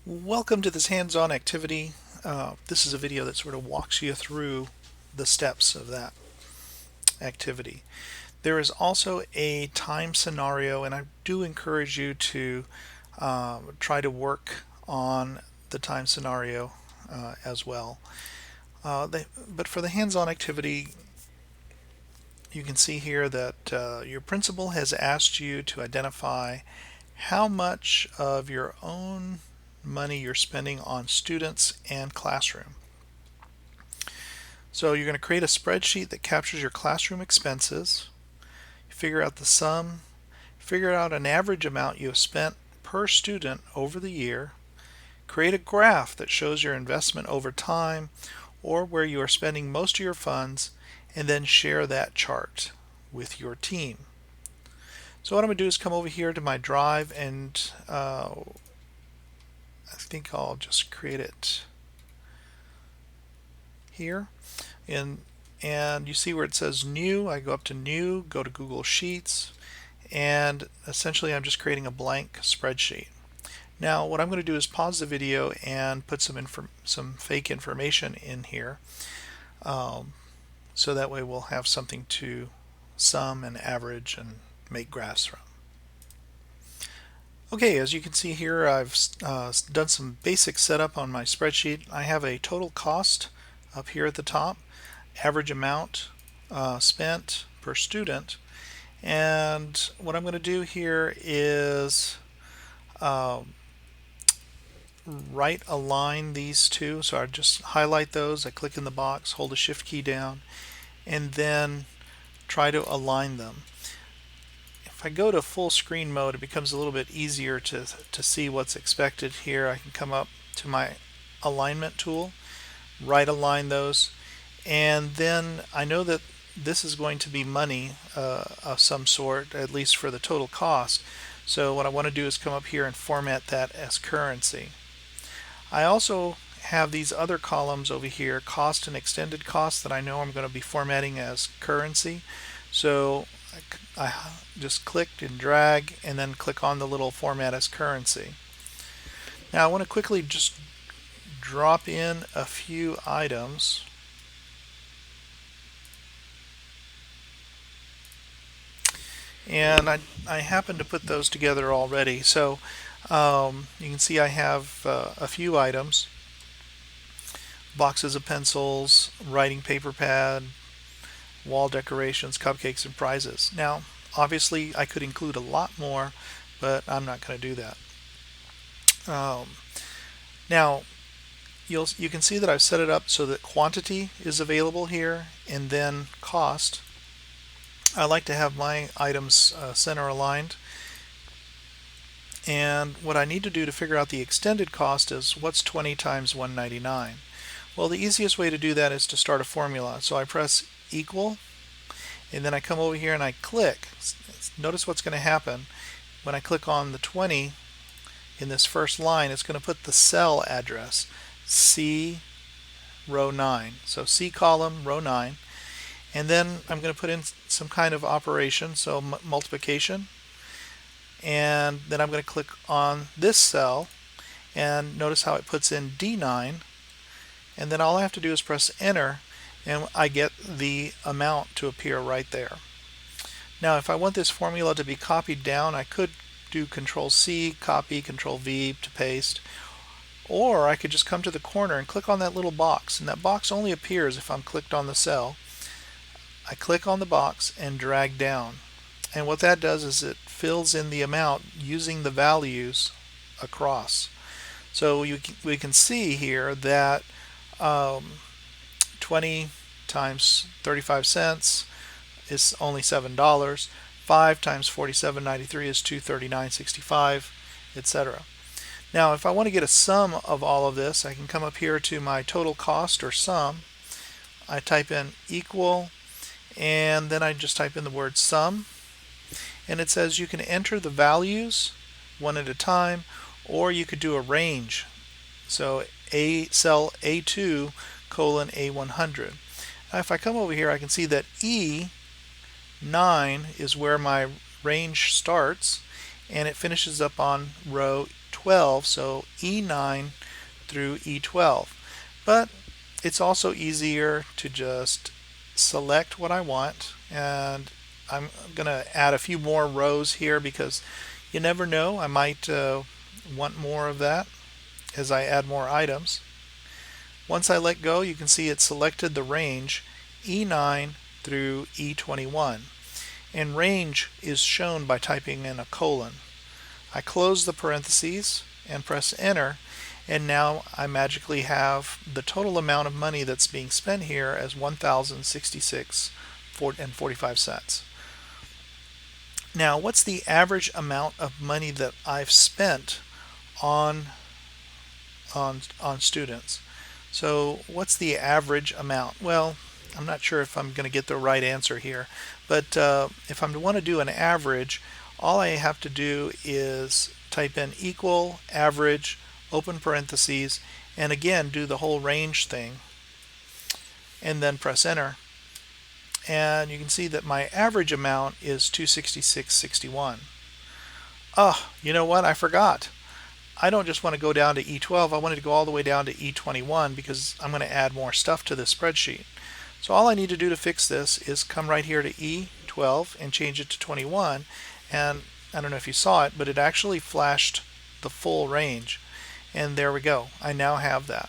Welcome to this hands-on activity. This is a video that sort of walks you through the steps of that activity. There is also a time scenario, and I do encourage you to try to work on the time scenario as well. But for the hands-on activity, you can see here that your principal has asked you to identify how much of your own money you're spending on students and classroom. So you're going to create a spreadsheet that captures your classroom expenses, figure out the sum, figure out an average amount you have spent per student over the year, create a graph that shows your investment over time or where you are spending most of your funds, and then share that chart with your team. So what I'm going to do is come over here to my drive, and I think I'll just create it here. And you see where it says new, I go up to new, go to Google Sheets, and essentially I'm just creating a blank spreadsheet. Now what I'm going to do is pause the video and put some fake information in here, so that way we'll have something to sum and average and make graphs from. Okay, as you can see here, I've done some basic setup on my spreadsheet. I have a total cost up here at the top, average amount spent per student, and what I'm going to do here is right align these two. So I just highlight those, I click in the box, hold the shift key down, and then try to align them. If I go to full screen mode, it becomes a little bit easier to see what's expected here. I can come up to my alignment tool, right align those, and then I know that this is going to be money of some sort, at least for the total cost. So what I want to do is come up here and format that as currency. I also have these other columns over here, cost and extended cost, that I know I'm going to be formatting as currency. So I just clicked and drag and then click on the little format as currency. Now I want to quickly just drop in a few items. And I happen to put those together already. So you can see I have a few items: boxes of pencils, writing paper pad, wall decorations, cupcakes, and prizes. Now obviously I could include a lot more, but I'm not going to do that. Now you can see that I've set it up so that quantity is available here, and then cost. I like to have my items center aligned, and what I need to do to figure out the extended cost is what's 20 times 199. Well, the easiest way to do that is to start a formula. So I press equal, and then I come over here and I click. Notice what's going to happen when I click on the 20 in this first line. It's going to put the cell address, C row 9. So C column row 9. And then I'm going to put in some kind of operation, so multiplication. And then I'm going to click on this cell, and notice how it puts in D9. And then all I have to do is press enter, and I get the amount to appear right there. Now if I want this formula to be copied down, I could do Control C, copy, Control V to paste. Or I could just come to the corner and click on that little box, and that box only appears if I'm clicked on the cell. I click on the box and drag down, and what that does is it fills in the amount using the values across. So we can see here that 20 times 35 cents is only $7. 5 times 47.93 is 239.65, etc. Now if I want to get a sum of all of this, I can come up here to my total cost or sum. I type in equal, and then I just type in the word sum, and it says you can enter the values one at a time, or you could do a range. So cell A2 colon A100. Now if I come over here, I can see that E9 is where my range starts, and it finishes up on row 12, so E9 through E12. But it's also easier to just select what I want, and I'm going to add a few more rows here because you never know, I might want more of that as I add more items. Once I let go, you can see it selected the range E9 through E21, and range is shown by typing in a colon. I close the parentheses and press enter, and now I magically have the total amount of money that's being spent here as $1,066.45. Now, what's the average amount of money that I've spent on students? So what's the average amount? Well, I'm not sure if I'm going to get the right answer here, but if I want to do an average, all I have to do is type in equal average, open parentheses, and again do the whole range thing, and then press enter. And you can see that my average amount is $266.61. Oh, you know what? I forgot. I don't just want to go down to E12. I wanted to go all the way down to E21 because I'm going to add more stuff to this spreadsheet. So all I need to do to fix this is come right here to E12 and change it to 21. And I don't know if you saw it, but it actually flashed the full range. And there we go. I now have that.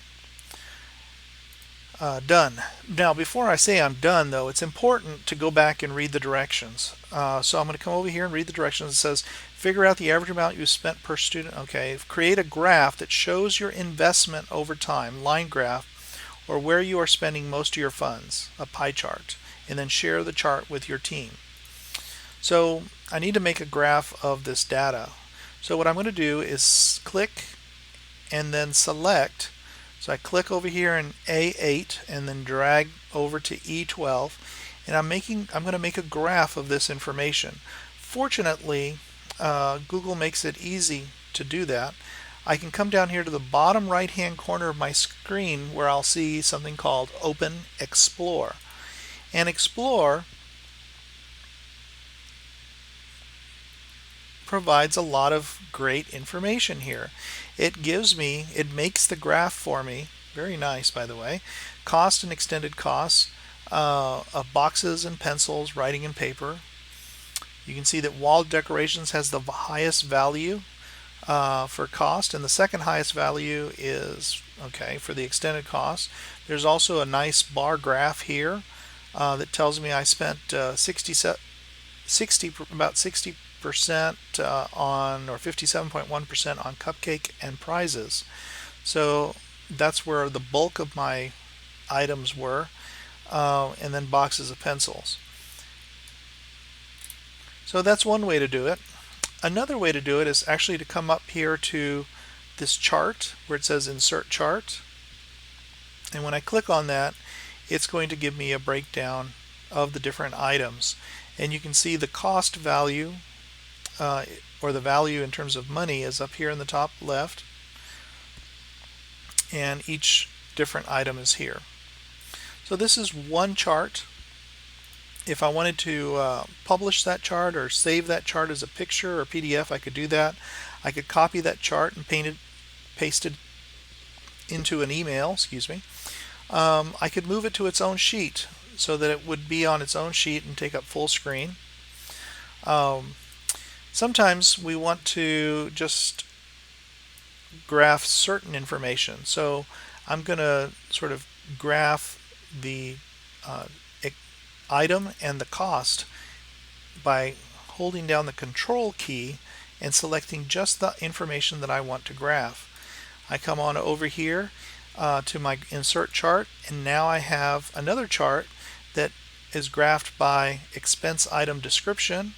Done. Now, before I say I'm done, though, it's important to go back and read the directions. So I'm going to come over here and read the directions. It says, figure out the average amount you spent per student. Okay, create a graph that shows your investment over time, line graph, or where you are spending most of your funds, a pie chart, and then share the chart with your team. So I need to make a graph of this data. So what I'm going to do is click and then select. So I click over here in A8 and then drag over to E12, and I'm going to make a graph of this information. Fortunately, Google makes it easy to do that. I can come down here to the bottom right hand corner of my screen where I'll see something called Open Explore. And Explore provides a lot of great information here. It makes the graph for me, very nice by the way, cost and extended costs of boxes and pencils, writing and paper. You can see that wall decorations has the highest value for cost, and the second highest value is for the extended cost. There's also a nice bar graph here that tells me I spent about 60% on, or 57.1% on cupcake and prizes. So that's where the bulk of my items were, and then boxes of pencils. So that's one way to do it. Another way to do it is actually to come up here to this chart where it says Insert Chart. And when I click on that, it's going to give me a breakdown of the different items. And you can see the cost value, or the value in terms of money, is up here in the top left. And each different item is here. So this is one chart. If I wanted to publish that chart or save that chart as a picture or PDF, I could do that. I could copy that chart and paste it into an email, I could move it to its own sheet so that it would be on its own sheet and take up full screen. Sometimes we want to just graph certain information. So I'm going to sort of graph the item and the cost by holding down the control key and selecting just the information that I want to graph. I come on over here to my insert chart, and now I have another chart that is graphed by expense item description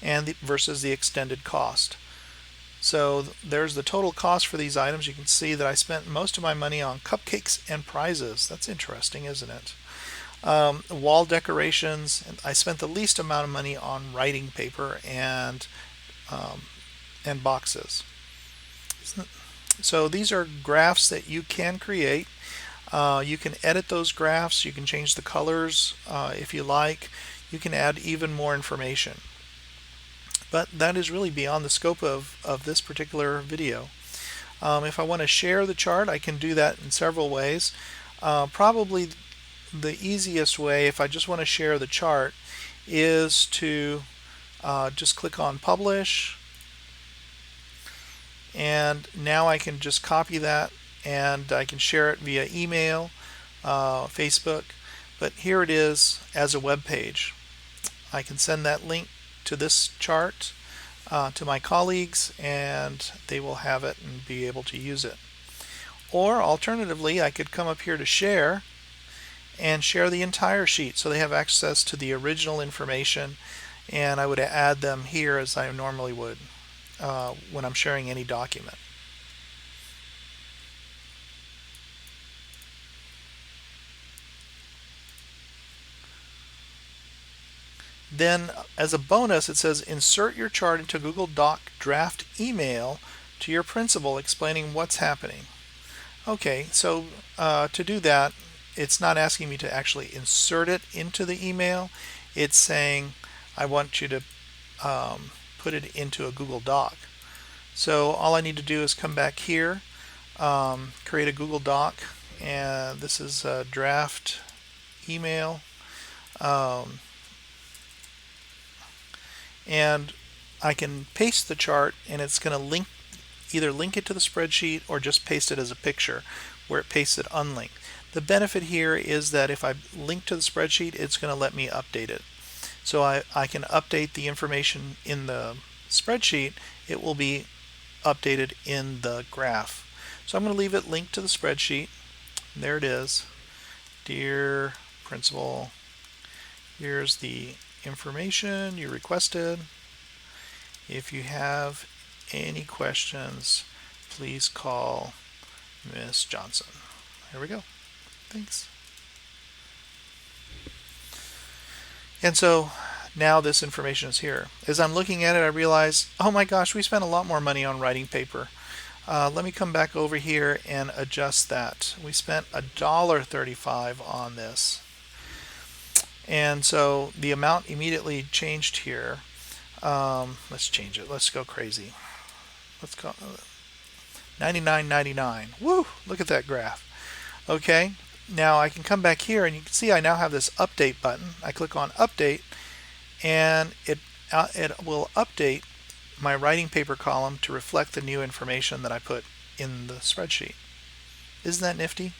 and versus the extended cost. So there's the total cost for these items. You can see that I spent most of my money on cupcakes and prizes. That's interesting, isn't it? Wall decorations, I spent the least amount of money on writing paper and boxes. So these are graphs that you can create. You can edit those graphs. You can change the colors if you like. You can add even more information. But that is really beyond the scope of this particular video. If I want to share the chart, I can do that in several ways. Probably the easiest way, if I just want to share the chart, is to just click on Publish, and now I can just copy that and I can share it via email, Facebook, but here it is as a web page. I can send that link to this chart to my colleagues, and they will have it and be able to use it. Or alternatively, I could come up here to share and share the entire sheet so they have access to the original information, and I would add them here as I normally would when I'm sharing any document. Then as a bonus, it says insert your chart into Google Doc draft email to your principal explaining what's happening. Okay, so to do that, it's not asking me to actually insert it into the email. It's saying I want you to put it into a Google Doc. So all I need to do is come back here, create a Google Doc, and this is a draft email. And I can paste the chart, and it's going to either link it to the spreadsheet or just paste it as a picture where it pastes it unlinked. The benefit here is that if I link to the spreadsheet, it's going to let me update it. So I can update the information in the spreadsheet. It will be updated in the graph. So I'm going to leave it linked to the spreadsheet. There it is. Dear principal, here's the information you requested. If you have any questions, please call Miss Johnson. There we go. Thanks. And so now this information is here. As I'm looking at it, I realize, oh my gosh, we spent a lot more money on writing paper. Let me come back over here and adjust that. We spent $1.35 on this. And so the amount immediately changed here. Let's change it. Let's go crazy. Let's go $99.99. Woo! Look at that graph. Okay, now I can come back here and you can see I now have this update button. I click on update, and it will update my writing paper column to reflect the new information that I put in the spreadsheet. Isn't that nifty?